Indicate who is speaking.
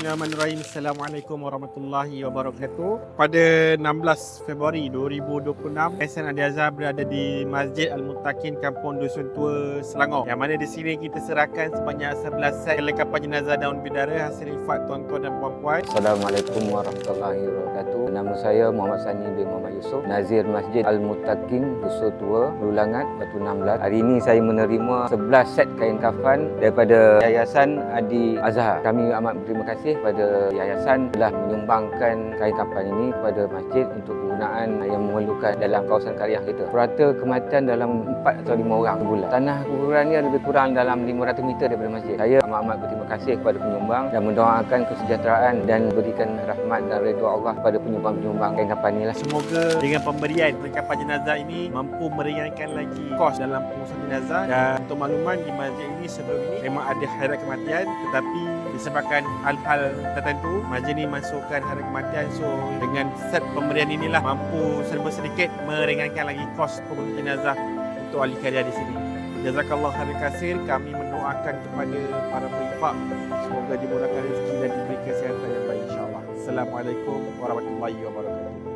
Speaker 1: Bismillahirrahmanirrahim. Assalamualaikum warahmatullahi wabarakatuh. Pada 16 Februari 2026, Hasan Adi Azhar berada di Masjid Al-Muttaqin Kampung Dusun Tua, Selangor. Yang mana di sini kita serahkan sebanyak 11 set kelengkapan jenazah daun bidara hasil infak tuan-tuan dan puan-puan.
Speaker 2: Assalamualaikum warahmatullahi wabarakatuh. Nama saya Muhammad Sani bin Muhammad Yusof, Nazir Masjid Al-Muttaqin Dusun Tua, Lulangat, Batu 16. Hari ini saya menerima 11 set kain kafan daripada Yayasan Adi Azhar. Kami amat berterima kasih kepada yayasan telah menyumbangkan kain kafan ini kepada masjid untuk kegunaan yang memerlukan dalam kawasan karyah kita. Purata kematian dalam 4 atau 5 orang sebulan. Tanah kuburannya lebih kurang dalam 500 meter daripada masjid. Saya amat berterima kasih kepada penyumbang dan mendoakan kesejahteraan dan berikan rahmat dan redha Allah kepada penyumbang-penyumbang kain kafan ini lah.
Speaker 1: Semoga dengan pemberian kelengkapan jenazah ini mampu meringankan lagi kos dalam pengurusan jenazah. Dan untuk makluman, di masjid ini sebelum ini memang ada hairat kematian, tetapi disebabkan hal-hal tertentu masjid ini masukkan hairat kematian. So dengan set pemberian inilah mampu sedikit meringankan lagi kos pengurusan jenazah untuk ahli karya di sini. Jazakallah khairan kasir. Kami mendoakan kepada para penginfak semoga dimurahkan rezeki dan diberi kesihatan yang baik, insya-Allah. Assalamualaikum warahmatullahi wabarakatuh.